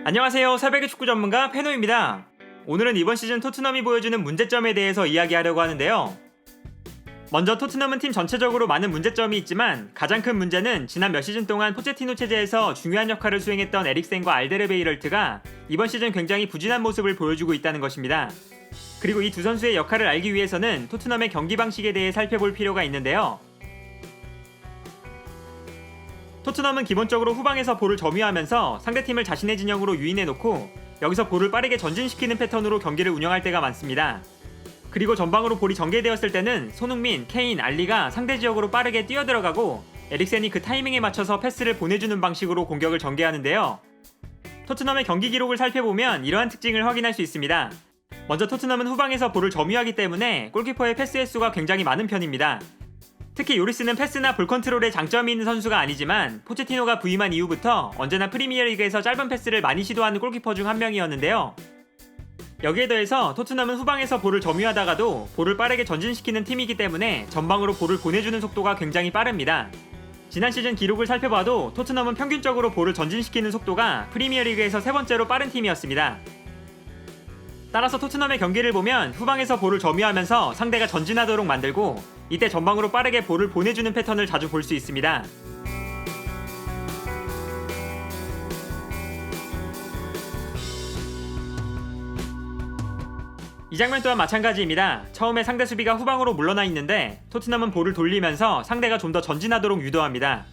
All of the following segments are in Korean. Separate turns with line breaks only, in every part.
안녕하세요. 새벽의 축구 전문가 페노입니다. 오늘은 이번 시즌 토트넘이 보여주는 문제점에 대해서 이야기하려고 하는데요. 먼저 토트넘은 팀 전체적으로 많은 문제점이 있지만 가장 큰 문제는 지난 몇 시즌 동안 포체티노 체제에서 중요한 역할을 수행했던 에릭센과 알데르베이럴트가 이번 시즌 굉장히 부진한 모습을 보여주고 있다는 것입니다. 그리고 이 두 선수의 역할을 알기 위해서는 토트넘의 경기 방식에 대해 살펴볼 필요가 있는데요. 토트넘은 기본적으로 후방에서 볼을 점유하면서 상대팀을 자신의 진영으로 유인해놓고 여기서 볼을 빠르게 전진시키는 패턴으로 경기를 운영할 때가 많습니다. 그리고 전방으로 볼이 전개되었을 때는 손흥민, 케인, 알리가 상대 지역으로 빠르게 뛰어들어가고 에릭센이 그 타이밍에 맞춰서 패스를 보내주는 방식으로 공격을 전개하는데요. 토트넘의 경기 기록을 살펴보면 이러한 특징을 확인할 수 있습니다. 먼저 토트넘은 후방에서 볼을 점유하기 때문에 골키퍼의 패스 횟수가 굉장히 많은 편입니다. 특히 요리스는 패스나 볼 컨트롤에 장점이 있는 선수가 아니지만 포체티노가 부임한 이후부터 언제나 프리미어리그에서 짧은 패스를 많이 시도하는 골키퍼 중 한 명이었는데요. 여기에 더해서 토트넘은 후방에서 볼을 점유하다가도 볼을 빠르게 전진시키는 팀이기 때문에 전방으로 볼을 보내주는 속도가 굉장히 빠릅니다. 지난 시즌 기록을 살펴봐도 토트넘은 평균적으로 볼을 전진시키는 속도가 프리미어리그에서 세 번째로 빠른 팀이었습니다. 따라서 토트넘의 경기를 보면 후방에서 볼을 점유하면서 상대가 전진하도록 만들고 이때 전방으로 빠르게 볼을 보내주는 패턴을 자주 볼 수 있습니다. 이 장면 또한 마찬가지입니다. 처음에 상대 수비가 후방으로 물러나 있는데 토트넘은 볼을 돌리면서 상대가 좀 더 전진하도록 유도합니다.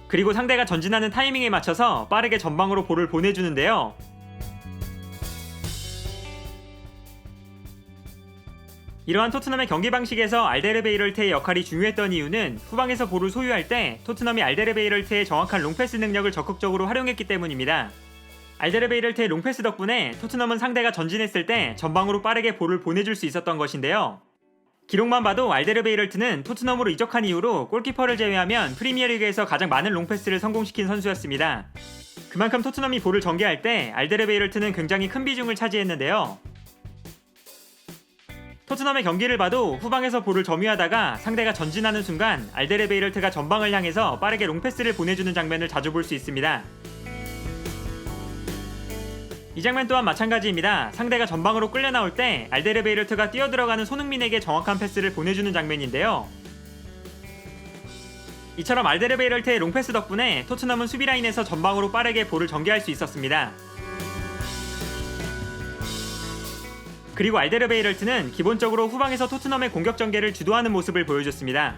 그리고 상대가 전진하는 타이밍에 맞춰서 빠르게 전방으로 볼을 보내주는데요. 이러한 토트넘의 경기 방식에서 알데르베이럴트의 역할이 중요했던 이유는 후방에서 볼을 소유할 때 토트넘이 알데르베이럴트의 정확한 롱패스 능력을 적극적으로 활용했기 때문입니다. 알데르베이럴트의 롱패스 덕분에 토트넘은 상대가 전진했을 때 전방으로 빠르게 볼을 보내줄 수 있었던 것인데요. 기록만 봐도 알데르베이럴트는 토트넘으로 이적한 이후로 골키퍼를 제외하면 프리미어리그에서 가장 많은 롱패스를 성공시킨 선수였습니다. 그만큼 토트넘이 볼을 전개할 때 알데르베이럴트는 굉장히 큰 비중을 차지했는데요. 토트넘의 경기를 봐도 후방에서 볼을 점유하다가 상대가 전진하는 순간 알데르베이럴트가 전방을 향해서 빠르게 롱패스를 보내주는 장면을 자주 볼 수 있습니다. 이 장면 또한 마찬가지입니다. 상대가 전방으로 끌려 나올 때 알데르베이럴트가 뛰어들어가는 손흥민에게 정확한 패스를 보내주는 장면인데요. 이처럼 알데르베이럴트의 롱패스 덕분에 토트넘은 수비 라인에서 전방으로 빠르게 볼을 전개할 수 있었습니다. 그리고 알데르베이럴트는 기본적으로 후방에서 토트넘의 공격 전개를 주도하는 모습을 보여줬습니다.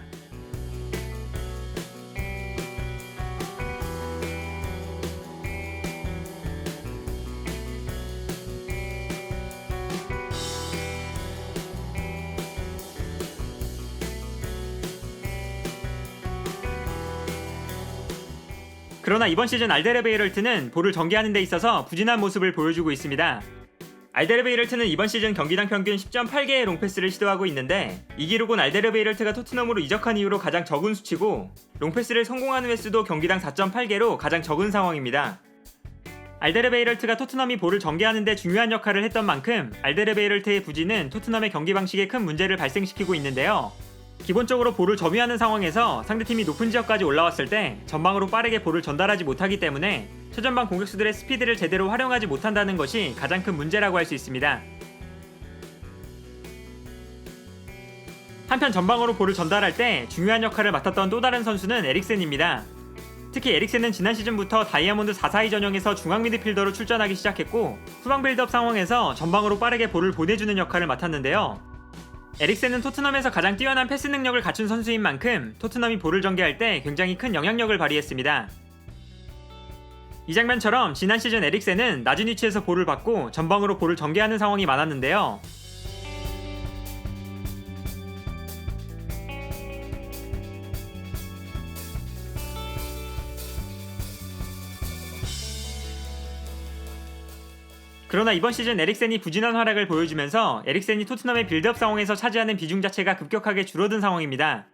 그러나 이번 시즌 알데르베이럴트는 볼을 전개하는 데 있어서 부진한 모습을 보여주고 있습니다. 알데르베이럴트는 이번 시즌 경기당 평균 10.8개의 롱패스를 시도하고 있는데 이 기록은 알데르베이럴트가 토트넘으로 이적한 이후로 가장 적은 수치고 롱패스를 성공하는 횟수도 경기당 4.8개로 가장 적은 상황입니다. 알데르베이럴트가 토트넘이 볼을 전개하는 데 중요한 역할을 했던 만큼 알데르베이럴트의 부진은 토트넘의 경기 방식에 큰 문제를 발생시키고 있는데요. 기본적으로 볼을 점유하는 상황에서 상대팀이 높은 지역까지 올라왔을 때 전방으로 빠르게 볼을 전달하지 못하기 때문에 최전방 공격수들의 스피드를 제대로 활용하지 못한다는 것이 가장 큰 문제라고 할 수 있습니다. 한편 전방으로 볼을 전달할 때 중요한 역할을 맡았던 또 다른 선수는 에릭센입니다. 특히 에릭센은 지난 시즌부터 다이아몬드 442 전형에서 중앙 미드필더로 출전하기 시작했고 후방 빌드업 상황에서 전방으로 빠르게 볼을 보내주는 역할을 맡았는데요. 에릭센은 토트넘에서 가장 뛰어난 패스 능력을 갖춘 선수인 만큼 토트넘이 볼을 전개할 때 굉장히 큰 영향력을 발휘했습니다. 이 장면처럼 지난 시즌 에릭센은 낮은 위치에서 볼을 받고 전방으로 볼을 전개하는 상황이 많았는데요. 그러나 이번 시즌 에릭센이 부진한 활약을 보여주면서 에릭센이 토트넘의 빌드업 상황에서 차지하는 비중 자체가 급격하게 줄어든 상황입니다.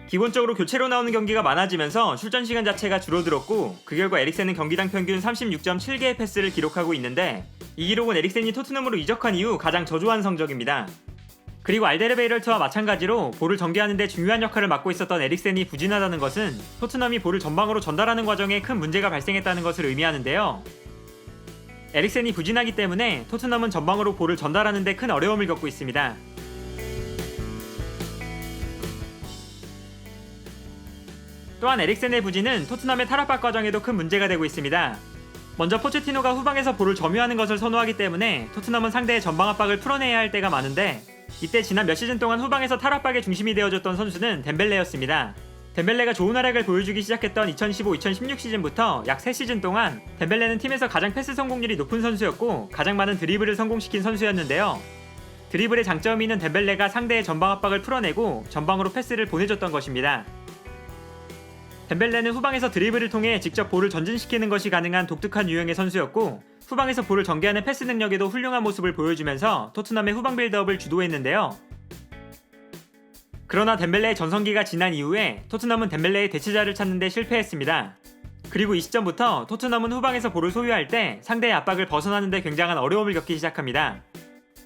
기본적으로 교체로 나오는 경기가 많아지면서 출전 시간 자체가 줄어들었고 그 결과 에릭센은 경기당 평균 36.7개의 패스를 기록하고 있는데 이 기록은 에릭센이 토트넘으로 이적한 이후 가장 저조한 성적입니다. 그리고 알데르베이럴트와 마찬가지로 볼을 전개하는 데 중요한 역할을 맡고 있었던 에릭센이 부진하다는 것은 토트넘이 볼을 전방으로 전달하는 과정에 큰 문제가 발생했다는 것을 의미하는데요. 에릭센이 부진하기 때문에 토트넘은 전방으로 볼을 전달하는 데 큰 어려움을 겪고 있습니다. 또한 에릭센의 부진은 토트넘의 탈압박 과정에도 큰 문제가 되고 있습니다. 먼저 포체티노가 후방에서 볼을 점유하는 것을 선호하기 때문에 토트넘은 상대의 전방 압박을 풀어내야 할 때가 많은데, 이때 지난 몇 시즌 동안 후방에서 탈압박의 중심이 되어줬던 선수는 덴벨레였습니다. 덴벨레가 좋은 활약을 보여주기 시작했던 2015-2016 시즌부터 약 3시즌 동안 덴벨레는 팀에서 가장 패스 성공률이 높은 선수였고 가장 많은 드리블을 성공시킨 선수였는데요. 드리블의 장점이 있는 덴벨레가 상대의 전방 압박을 풀어내고 전방으로 패스를 보내줬던 것입니다. 덴벨레는 후방에서 드리블을 통해 직접 볼을 전진시키는 것이 가능한 독특한 유형의 선수였고, 후방에서 볼을 전개하는 패스 능력에도 훌륭한 모습을 보여주면서 토트넘의 후방 빌드업을 주도했는데요. 그러나 덴벨레의 전성기가 지난 이후에 토트넘은 덴벨레의 대체자를 찾는 데 실패했습니다. 그리고 이 시점부터 토트넘은 후방에서 볼을 소유할 때 상대의 압박을 벗어나는 데 굉장한 어려움을 겪기 시작합니다.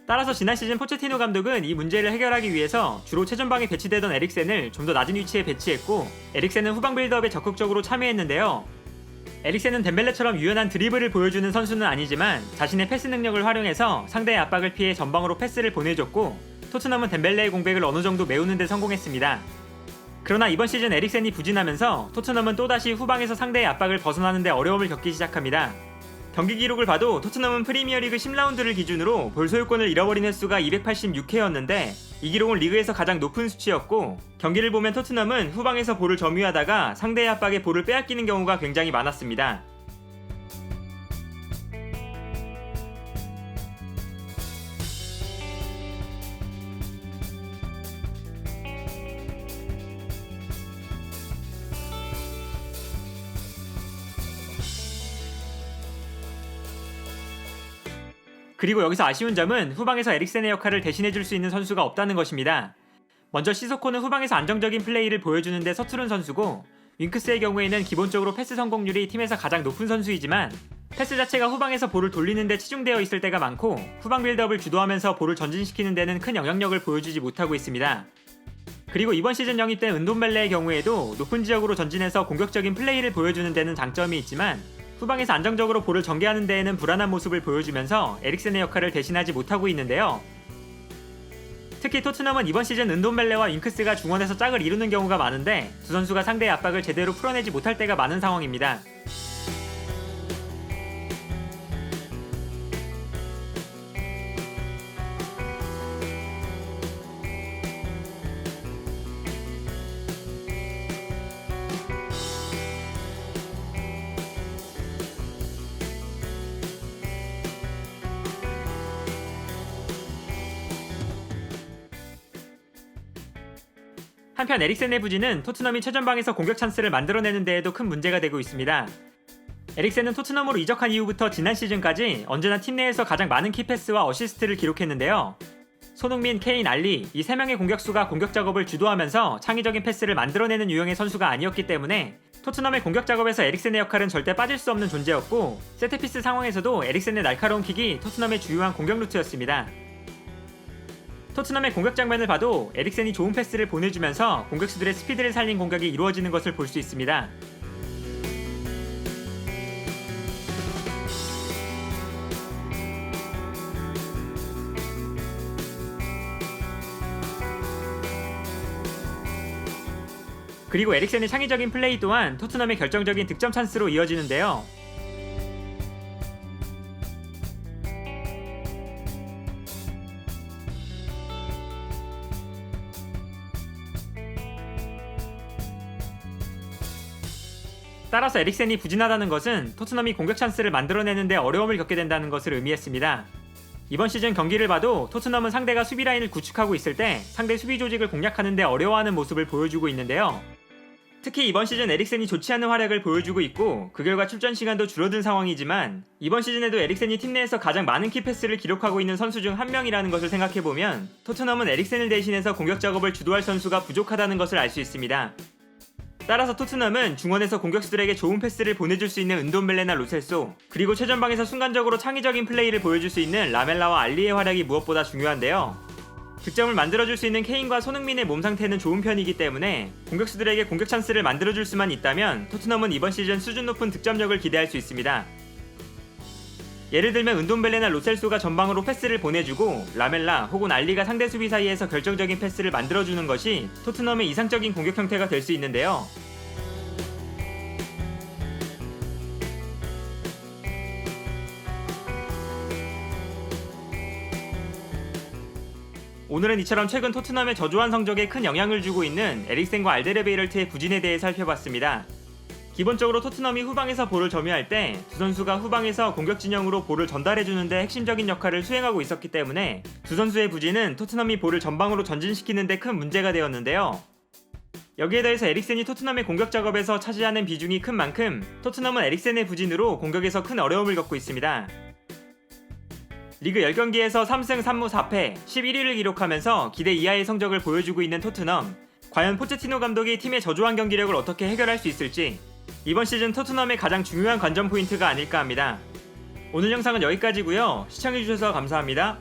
따라서 지난 시즌 포체티노 감독은 이 문제를 해결하기 위해서 주로 최전방에 배치되던 에릭센을 좀 더 낮은 위치에 배치했고, 에릭센은 후방 빌드업에 적극적으로 참여했는데요. 에릭센은 덴벨레처럼 유연한 드리블을 보여주는 선수는 아니지만 자신의 패스 능력을 활용해서 상대의 압박을 피해 전방으로 패스를 보내줬고, 토트넘은 덴벨레의 공백을 어느 정도 메우는 데 성공했습니다. 그러나 이번 시즌 에릭센이 부진하면서 토트넘은 또다시 후방에서 상대의 압박을 벗어나는 데 어려움을 겪기 시작합니다. 경기 기록을 봐도 토트넘은 프리미어리그 10라운드를 기준으로 볼 소유권을 잃어버린 횟수가 286회였는데 이 기록은 리그에서 가장 높은 수치였고, 경기를 보면 토트넘은 후방에서 볼을 점유하다가 상대의 압박에 볼을 빼앗기는 경우가 굉장히 많았습니다. 그리고 여기서 아쉬운 점은 후방에서 에릭센의 역할을 대신해줄 수 있는 선수가 없다는 것입니다. 먼저 시소코는 후방에서 안정적인 플레이를 보여주는데 서투른 선수고, 윙크스의 경우에는 기본적으로 패스 성공률이 팀에서 가장 높은 선수이지만 패스 자체가 후방에서 볼을 돌리는 데 치중되어 있을 때가 많고, 후방 빌드업을 주도하면서 볼을 전진시키는 데는 큰 영향력을 보여주지 못하고 있습니다. 그리고 이번 시즌 영입된 은돔벨레의 경우에도 높은 지역으로 전진해서 공격적인 플레이를 보여주는 데는 장점이 있지만 후방에서 안정적으로 볼을 전개하는 데에는 불안한 모습을 보여주면서 에릭센의 역할을 대신하지 못하고 있는데요. 특히 토트넘은 이번 시즌 은돔벨레와 윙크스가 중원에서 짝을 이루는 경우가 많은데 두 선수가 상대의 압박을 제대로 풀어내지 못할 때가 많은 상황입니다. 한편 에릭센의 부진은 토트넘이 최전방에서 공격 찬스를 만들어내는 데에도 큰 문제가 되고 있습니다. 에릭센은 토트넘으로 이적한 이후부터 지난 시즌까지 언제나 팀 내에서 가장 많은 키패스와 어시스트를 기록했는데요. 손흥민, 케인, 알리 이 3명의 공격수가 공격 작업을 주도하면서 창의적인 패스를 만들어내는 유형의 선수가 아니었기 때문에 토트넘의 공격 작업에서 에릭센의 역할은 절대 빠질 수 없는 존재였고, 세트피스 상황에서도 에릭센의 날카로운 킥이 토트넘의 주요한 공격 루트였습니다. 토트넘의 공격 장면을 봐도 에릭센이 좋은 패스를 보내주면서 공격수들의 스피드를 살린 공격이 이루어지는 것을 볼 수 있습니다. 그리고 에릭센의 창의적인 플레이 또한 토트넘의 결정적인 득점 찬스로 이어지는데요. 따라서 에릭센이 부진하다는 것은 토트넘이 공격 찬스를 만들어내는데 어려움을 겪게 된다는 것을 의미했습니다. 이번 시즌 경기를 봐도 토트넘은 상대가 수비 라인을 구축하고 있을 때 상대 수비 조직을 공략하는데 어려워하는 모습을 보여주고 있는데요. 특히 이번 시즌 에릭센이 좋지 않은 활약을 보여주고 있고 그 결과 출전 시간도 줄어든 상황이지만 이번 시즌에도 에릭센이 팀 내에서 가장 많은 키패스를 기록하고 있는 선수 중 한 명이라는 것을 생각해보면 토트넘은 에릭센을 대신해서 공격 작업을 주도할 선수가 부족하다는 것을 알 수 있습니다. 따라서 토트넘은 중원에서 공격수들에게 좋은 패스를 보내줄 수 있는 은돔벨레나 로셀소, 그리고 최전방에서 순간적으로 창의적인 플레이를 보여줄 수 있는 라멜라와 알리의 활약이 무엇보다 중요한데요. 득점을 만들어줄 수 있는 케인과 손흥민의 몸 상태는 좋은 편이기 때문에 공격수들에게 공격 찬스를 만들어줄 수만 있다면 토트넘은 이번 시즌 수준 높은 득점력을 기대할 수 있습니다. 예를 들면 은돔벨레나 로셀소가 전방으로 패스를 보내주고 라멜라 혹은 알리가 상대 수비 사이에서 결정적인 패스를 만들어주는 것이 토트넘의 이상적인 공격 형태가 될 수 있는데요. 오늘은 이처럼 최근 토트넘의 저조한 성적에 큰 영향을 주고 있는 에릭센과 알데르베이럴트의 부진에 대해 살펴봤습니다. 기본적으로 토트넘이 후방에서 볼을 점유할 때 두 선수가 후방에서 공격 진영으로 볼을 전달해주는 데 핵심적인 역할을 수행하고 있었기 때문에 두 선수의 부진은 토트넘이 볼을 전방으로 전진시키는 데 큰 문제가 되었는데요. 여기에 더해서 에릭센이 토트넘의 공격 작업에서 차지하는 비중이 큰 만큼 토트넘은 에릭센의 부진으로 공격에서 큰 어려움을 겪고 있습니다. 리그 10경기에서 3승 3무 4패 11위를 기록하면서 기대 이하의 성적을 보여주고 있는 토트넘. 과연 포체티노 감독이 팀의 저조한 경기력을 어떻게 해결할 수 있을지 이번 시즌 토트넘의 가장 중요한 관전 포인트가 아닐까 합니다. 오늘 영상은 여기까지고요. 시청해주셔서 감사합니다.